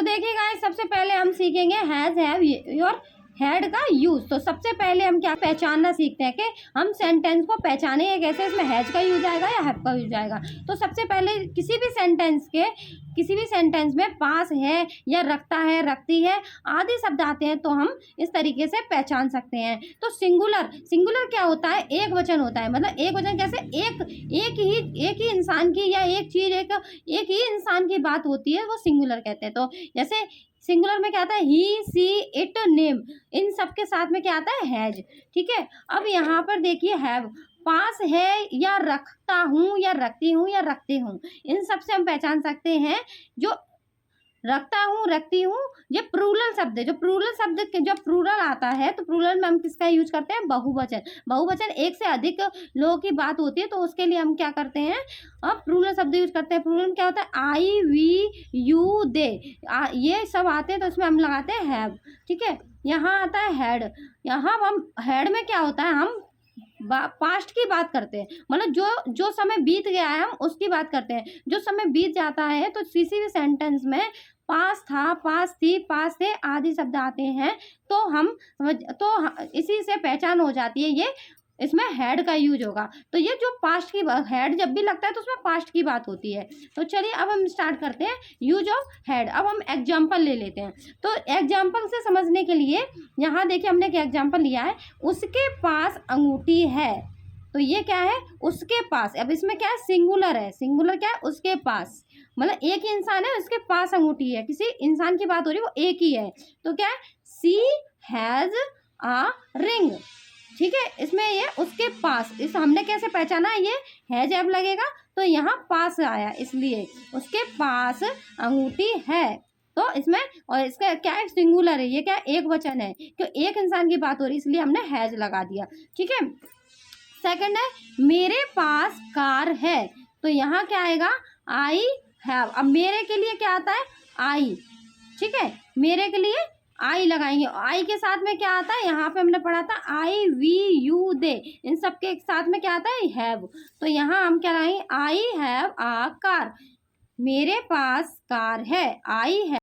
तो देखिए गाइस, सबसे पहले हम सीखेंगे हैज हैव योर हैड का यूज। तो सबसे पहले हम क्या पहचानना सीखते हैं कि हम सेंटेंस को पहचाने कैसे, इसमें हैज का यूज आएगा या हैव का यूज आएगा। तो सबसे पहले किसी भी सेंटेंस में पास है या रखता है, रखती है आदि शब्द आते हैं तो हम इस तरीके से पहचान सकते हैं। तो सिंगुलर क्या होता है? एक वचन होता है। मतलब एक वचन कैसे? एक ही इंसान की या एक चीज एक ही इंसान की बात होती है, वो सिंगुलर कहते हैं। तो जैसे सिंगुलर में क्या आता है? ही, सी, इट, नेम, इन सब के साथ में क्या आता है? हैज। ठीक है। अब यहाँ पर देखिए हैव, पास है या रखता हूँ या रखती हूँ या रखते हूँ, इन सब से हम पहचान सकते हैं। जो रखता हूँ, रखती हूँ, ये प्लूरल शब्द है। जो प्लूरल आता है तो प्लूरल में हम किसका यूज करते हैं? बहुवचन एक से अधिक लोगों की बात होती है तो उसके लिए हम क्या करते हैं? अब प्लूरल शब्द यूज करते हैं। प्लूरल में क्या होता है? आई, वी, यू, दे, ये सब आते हैं तो इसमें हम लगाते हैं हैव। ठीक है। यहाँ आता है हैड। यहाँ हम हैड में क्या होता है? हम पास्ट की बात करते हैं। मतलब जो समय बीत गया है हम उसकी बात करते हैं। जो समय बीत जाता है तो किसी भी सेंटेंस में पास था, पास थी, पास थे आदि शब्द आते हैं तो इसी से पहचान हो जाती है। ये इसमें हैड का यूज होगा। तो ये जो पास्ट की हैड जब भी लगता है तो उसमें पास्ट की बात होती है। तो चलिए अब हम स्टार्ट करते हैं यूज ऑफ हैड। अब हम एग्जाम्पल ले लेते हैं। तो एग्जाम्पल से समझने के लिए यहाँ देखिए हमने एक एग्जाम्पल लिया है, उसके पास अंगूठी है। तो ये क्या है? उसके पास। अब इसमें क्या है? सिंगुलर है। सिंगुलर क्या है? उसके पास, मतलब एक ही इंसान है, उसके पास अंगूठी है। किसी इंसान की बात हो रही है, वो एक ही है। तो क्या है? सी हैज अ रिंग। ठीक है। इसमें ये उसके पास, इस हमने कैसे पहचाना? ये हैज हैव लगेगा तो यहाँ पास आया, इसलिए उसके पास अंगूठी है। तो इसमें, और इसका क्या है? सिंगुलर है। ये क्या है? एक वचन है, क्योंकि एक इंसान की बात हो रही है इसलिए हमने हैज लगा दिया। ठीक है। सेकंड है मेरे पास कार है। तो यहाँ क्या आएगा? I have. अब मेरे के लिए क्या आता है? आई। ठीक है। मेरे के लिए आई लगाएंगे। आई के साथ में क्या आता है? यहाँ पे हमने पढ़ा था आई, वी, यू, दे, इन सब के साथ में क्या आता है? हैव। तो यहाँ हम क्या लगाएंगे? I have a car. मेरे पास कार है। आई है